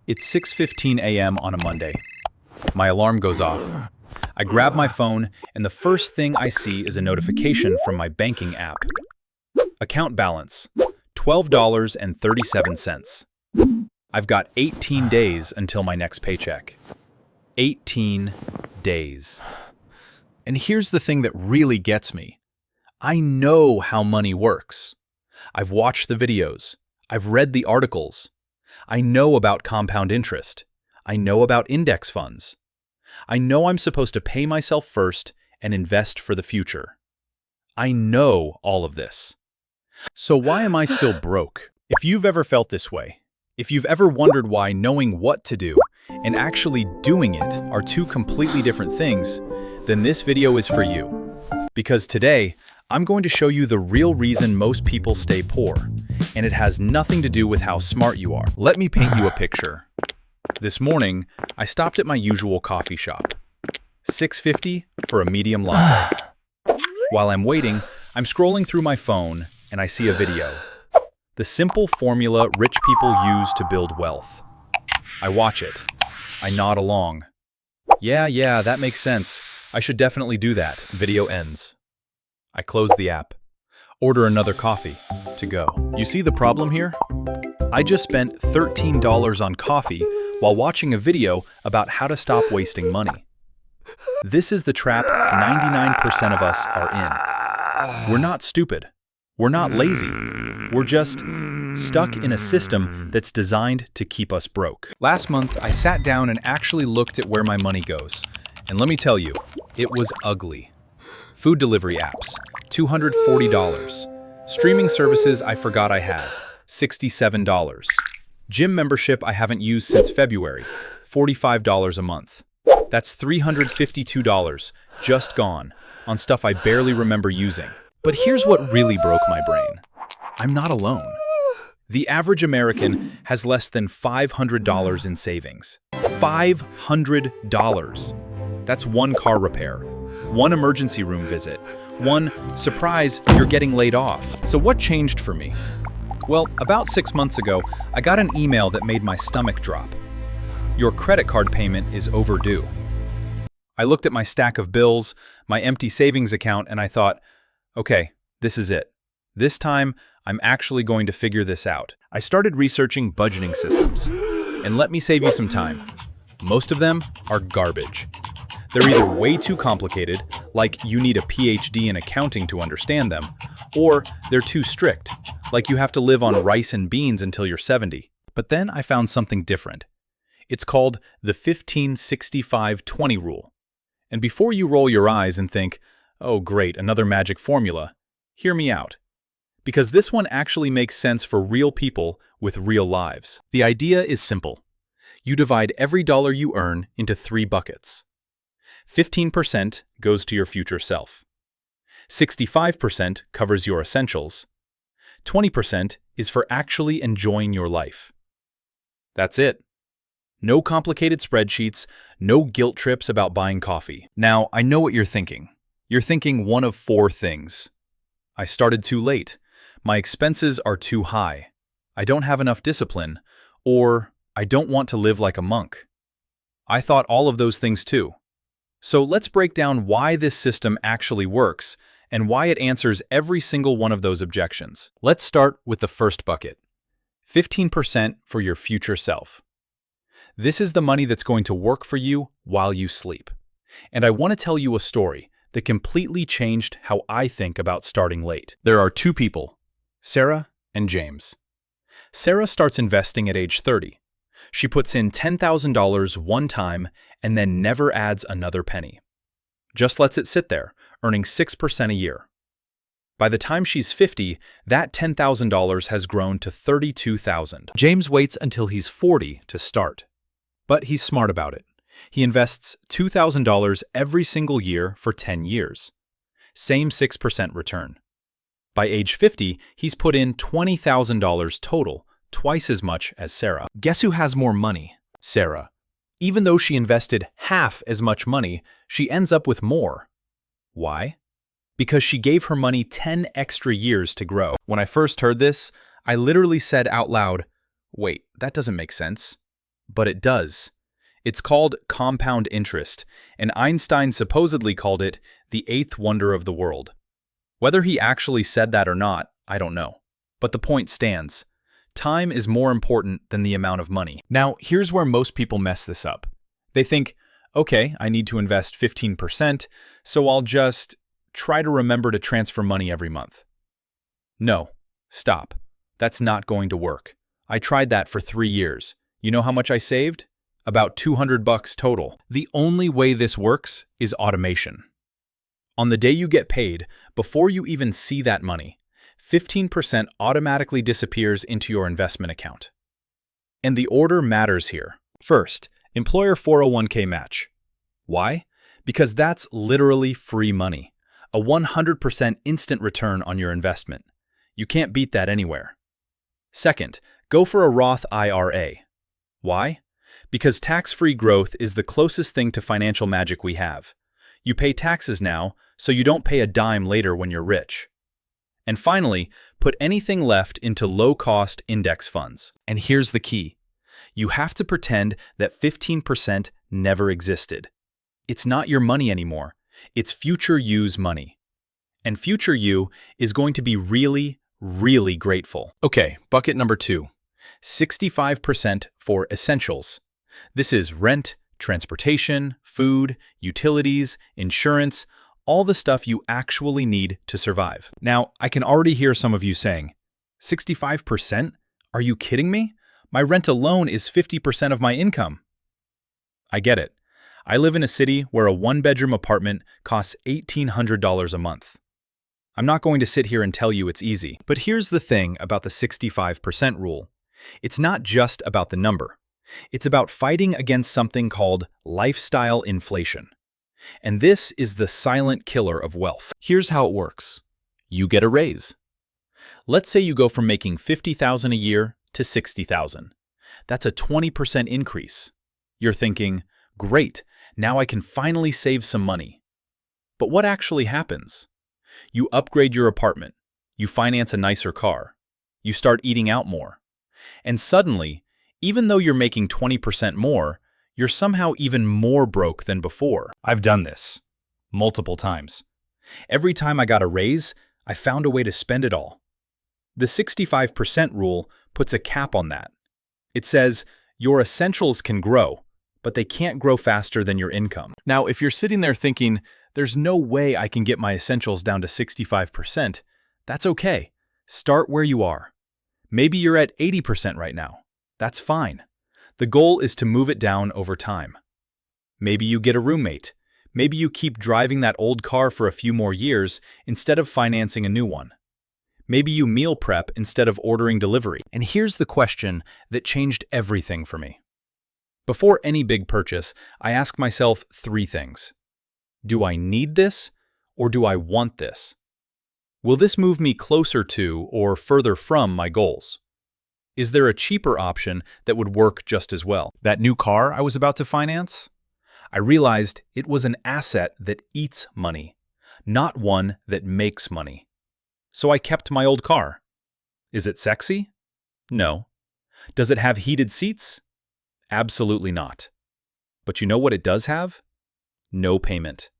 It's 6:15 a.m. on a Monday. My alarm goes off. I grab my phone, and the first thing I see is a notification from my banking app. Account balance, $12.37. I've got 18 days until my next paycheck. 18 days. And here's the thing that really gets me. I know how money works. I've watched the videos. I've read the articles. I know about compound interest. I know about index funds. I know I'm supposed to pay myself first and invest for the future. I know all of this. So why am I still broke? If you've ever felt this way, if you've ever wondered why knowing what to do and actually doing it are two completely different things, then this video is for you. Because today, I'm going to show you the real reason most people stay poor, and it has nothing to do with how smart you are. Let me paint you a picture. This morning, I stopped at my usual coffee shop. $6.50 for a medium latte. While I'm waiting, I'm scrolling through my phone and I see a video. The simple formula rich people use to build wealth. I watch it. I nod along. Yeah, that makes sense. I should definitely do that. Video ends. I close the app. Order another coffee. To go. You see the problem here? I just spent $13 on coffee while watching a video about how to stop wasting money. This is the trap 99% of us are in. We're not stupid. We're not lazy. We're just stuck in a system that's designed to keep us broke. Last month, I sat down and actually looked at where my money goes. And let me tell you, it was ugly. Food delivery apps, $240. Streaming services I forgot I had, $67. Gym membership I haven't used since February, $45 a month. That's $352 just gone on stuff I barely remember using. But here's what really broke my brain. I'm not alone. The average American has less than $500 in savings. $500. That's one car repair, one emergency room visit, one surprise, you're getting laid off. So what changed for me? Well, about 6 months ago, I got an email that made my stomach drop. Your credit card payment is overdue. I looked at my stack of bills, my empty savings account, and I thought, okay, this is it. This time, I'm actually going to figure this out. I started researching budgeting systems. And let me save you some time. Most of them are garbage. They're either way too complicated, like you need a PhD in accounting to understand them, or they're too strict, like you have to live on rice and beans until you're 70. But then I found something different. It's called the 15-65-20 rule. And before you roll your eyes and think, oh great, another magic formula, hear me out. Because this one actually makes sense for real people with real lives. The idea is simple. You divide every dollar you earn into 3 buckets. 15% goes to your future self. 65% covers your essentials. 20% is for actually enjoying your life. That's it. No complicated spreadsheets, no guilt trips about buying coffee. Now, I know what you're thinking. You're thinking one of 4 things. I started too late. My expenses are too high. I don't have enough discipline. Or I don't want to live like a monk. I thought all of those things too. So let's break down why this system actually works and why it answers every single one of those objections. Let's start with the first bucket. 15% for your future self. This is the money that's going to work for you while you sleep. And I want to tell you a story that completely changed how I think about starting late. There are 2 people, Sarah and James. Sarah starts investing at age 30. She puts in $10,000 one time and then never adds another penny. Just lets it sit there, earning 6% a year. By the time she's 50, that $10,000 has grown to $32,000. James waits until he's 40 to start. But he's smart about it. He invests $2,000 every single year for 10 years. Same 6% return. By age 50, he's put in $20,000 total, twice as much as Sarah. Guess who has more money? Sarah. Even though she invested half as much money, she ends up with more. Why? Because she gave her money 10 extra years to grow. When I first heard this, I literally said out loud, wait, that doesn't make sense. but it does. It's called compound interest, and Einstein supposedly called it the eighth wonder of the world. Whether he actually said that or not, I don't know. But the point stands. Time is more important than the amount of money. Now, here's where most people mess this up. They think, okay, I need to invest 15%, so I'll just try to remember to transfer money every month. No, stop. That's not going to work. I tried that for 3 years. You know how much I saved? About $200 total. The only way this works is automation. On the day you get paid, before you even see that money, 15% automatically disappears into your investment account. And the order matters here. First, employer 401k match. Why? Because that's literally free money. A 100% instant return on your investment. You can't beat that anywhere. Second, go for a Roth IRA. Why? Because tax-free growth is the closest thing to financial magic we have. You pay taxes now, so you don't pay a dime later when you're rich. And finally, put anything left into low-cost index funds. And here's the key. You have to pretend that 15% never existed. It's not your money anymore. It's future you's money. And future you is going to be really, really grateful. Okay, bucket number 2. 65% for essentials. This is rent, transportation, food, utilities, insurance, all the stuff you actually need to survive. Now, I can already hear some of you saying, 65%? Are you kidding me? My rent alone is 50% of my income. I get it. I live in a city where a one-bedroom apartment costs $1,800 a month. I'm not going to sit here and tell you it's easy. But here's the thing about the 65% rule. It's not just about the number. It's about fighting against something called lifestyle inflation. And this is the silent killer of wealth. Here's how it works. You get a raise. Let's say you go from making $50,000 a year to $60,000. That's a 20% increase. You're thinking, great, now I can finally save some money. But what actually happens? You upgrade your apartment. You finance a nicer car. You start eating out more. And suddenly, even though you're making 20% more, you're somehow even more broke than before. I've done this multiple times. Every time I got a raise, I found a way to spend it all. The 65% rule puts a cap on that. It says your essentials can grow, but they can't grow faster than your income. Now, if you're sitting there thinking, there's no way I can get my essentials down to 65%, that's okay. Start where you are. Maybe you're at 80% right now. That's fine. The goal is to move it down over time. Maybe you get a roommate. Maybe you keep driving that old car for a few more years instead of financing a new one. Maybe you meal prep instead of ordering delivery. And here's the question that changed everything for me. Before any big purchase, I ask myself 3 things. Do I need this, or do I want this? Will this move me closer to or further from my goals? Is there a cheaper option that would work just as well? That new car I was about to finance? I realized it was an asset that eats money, not one that makes money. So I kept my old car. Is it sexy? No. Does it have heated seats? Absolutely not. But you know what it does have? No payment.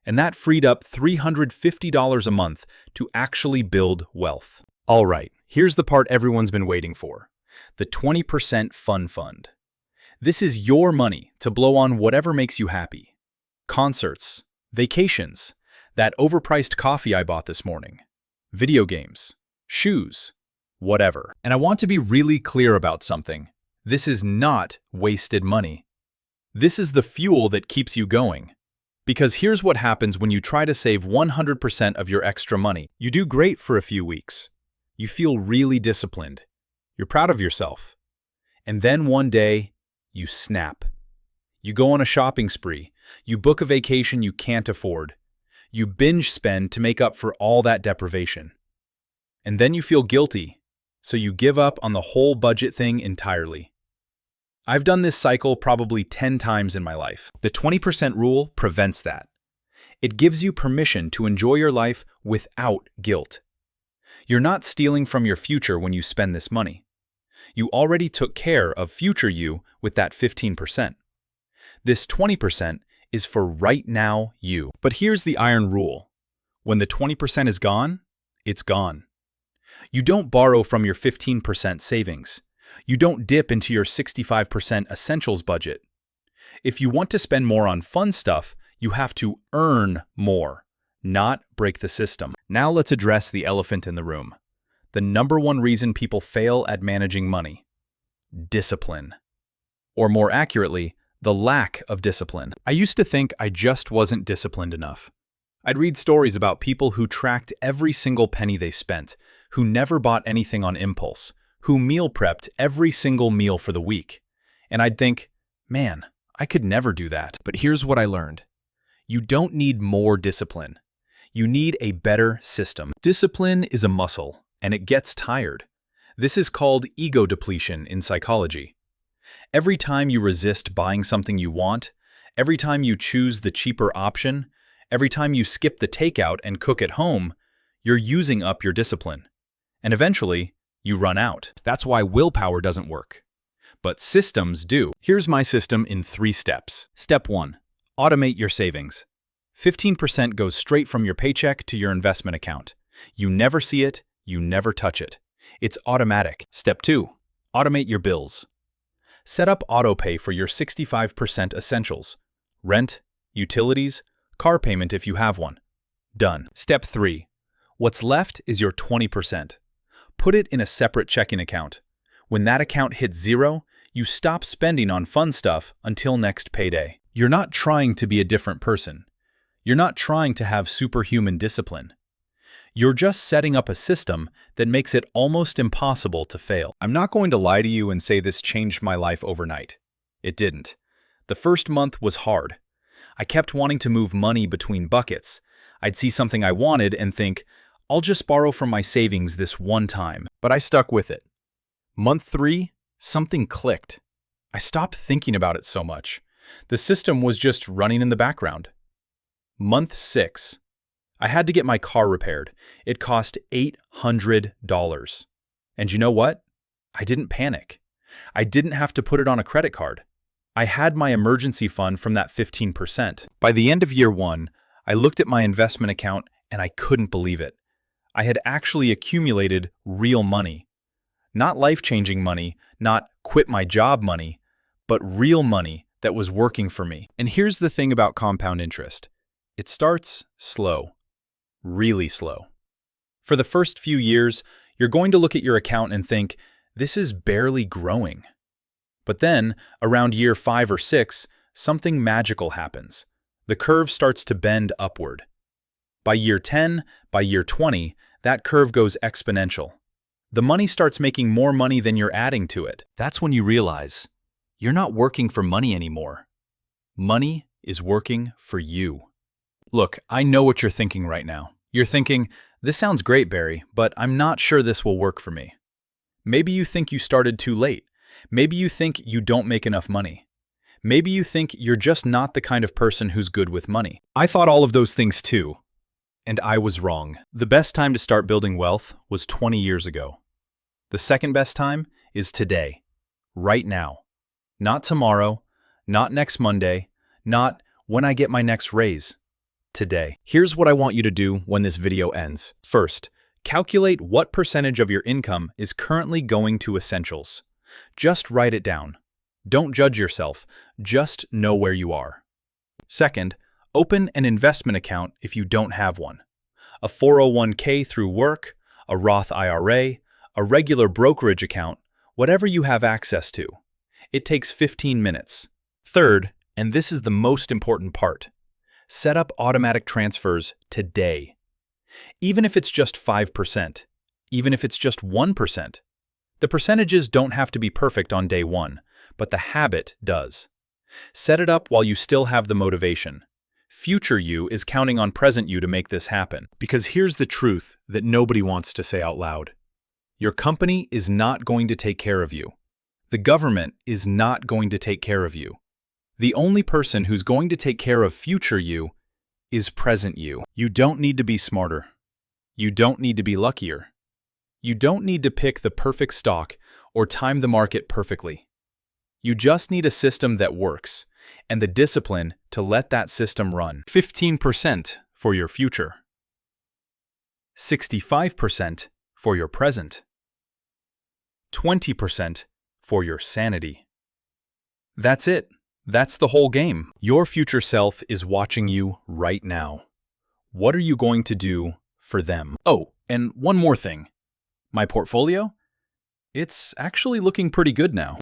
And that freed up $350 a month to actually build wealth. All right, here's the part everyone's been waiting for. The 20% fun fund. This is your money to blow on whatever makes you happy. Concerts, vacations, that overpriced coffee I bought this morning, video games, shoes, whatever. And I want to be really clear about something. This is not wasted money. This is the fuel that keeps you going. Because here's what happens when you try to save 100% of your extra money. You do great for a few weeks. You feel really disciplined. You're proud of yourself. And then one day, you snap. You go on a shopping spree. You book a vacation you can't afford. You binge spend to make up for all that deprivation. And then you feel guilty, so you give up on the whole budget thing entirely. I've done this cycle probably 10 times in my life. The 20% rule prevents that. It gives you permission to enjoy your life without guilt. You're not stealing from your future when you spend this money. You already took care of future you with that 15%. This 20% is for right now you. But here's the iron rule. When the 20% is gone, it's gone. You don't borrow from your 15% savings. You don't dip into your 65% essentials budget. If you want to spend more on fun stuff, you have to earn more, not break the system. Now let's address the elephant in the room. The number one reason people fail at managing money: discipline. Or more accurately, the lack of discipline. I used to think I just wasn't disciplined enough. I'd read stories about people who tracked every single penny they spent, who never bought anything on impulse, who meal prepped every single meal for the week. And I'd think, man, I could never do that. But here's what I learned. You don't need more discipline. You need a better system. Discipline is a muscle, and it gets tired. This is called ego depletion in psychology. Every time you resist buying something you want, every time you choose the cheaper option, every time you skip the takeout and cook at home, you're using up your discipline. And eventually, you run out. That's why willpower doesn't work. But systems do. Here's my system in 3 steps. Step 1. Automate your savings. 15% goes straight from your paycheck to your investment account. You never see it, you never touch it. It's automatic. Step 2. Automate your bills. Set up autopay for your 65% essentials: rent, utilities, car payment if you have one. Done. Step 3. What's left is your 20%. Put it in a separate checking account. When that account hits 0, you stop spending on fun stuff until next payday. You're not trying to be a different person. You're not trying to have superhuman discipline. You're just setting up a system that makes it almost impossible to fail. I'm not going to lie to you and say this changed my life overnight. It didn't. The first month was hard. I kept wanting to move money between buckets. I'd see something I wanted and think, I'll just borrow from my savings this one time. But I stuck with it. Month 3, something clicked. I stopped thinking about it so much. The system was just running in the background. Month 6. I had to get my car repaired. It cost $800. And you know what? I didn't panic. I didn't have to put it on a credit card. I had my emergency fund from that 15%. By the end of year 1, I looked at my investment account and I couldn't believe it. I had actually accumulated real money. Not life-changing money, not quit my job money, but real money that was working for me. And here's the thing about compound interest. It starts slow. Really slow. For the first few years, you're going to look at your account and think, this is barely growing. But then, around year 5 or 6, something magical happens. The curve starts to bend upward. By year 10, by year 20, that curve goes exponential. The money starts making more money than you're adding to it. That's when you realize you're not working for money anymore. Money is working for you. Look, I know what you're thinking right now. You're thinking, this sounds great, Barry, but I'm not sure this will work for me. Maybe you think you started too late. Maybe you think you don't make enough money. Maybe you think you're just not the kind of person who's good with money. I thought all of those things too, and I was wrong. The best time to start building wealth was 20 years ago. The second best time is today, right now. Not tomorrow, not next Monday, not when I get my next raise. Today. Here's what I want you to do when this video ends. First, calculate what percentage of your income is currently going to essentials. Just write it down. Don't judge yourself, just know where you are. Second, open an investment account if you don't have one. A 401k through work, a Roth IRA, a regular brokerage account, whatever you have access to. It takes 15 minutes. Third, and this is the most important part, set up automatic transfers today. Even if it's just 5%, even if it's just 1%. The percentages don't have to be perfect on day 1, but the habit does. Set it up while you still have the motivation. Future you is counting on present you to make this happen. Because here's the truth that nobody wants to say out loud. Your company is not going to take care of you. The government is not going to take care of you. The only person who's going to take care of future you is present you. You don't need to be smarter. You don't need to be luckier. You don't need to pick the perfect stock or time the market perfectly. You just need a system that works and the discipline to let that system run. 15% for your future. 65% for your present. 20% for your sanity. That's it. That's the whole game. Your future self is watching you right now. What are you going to do for them? Oh, and one more thing. My portfolio? It's actually looking pretty good now.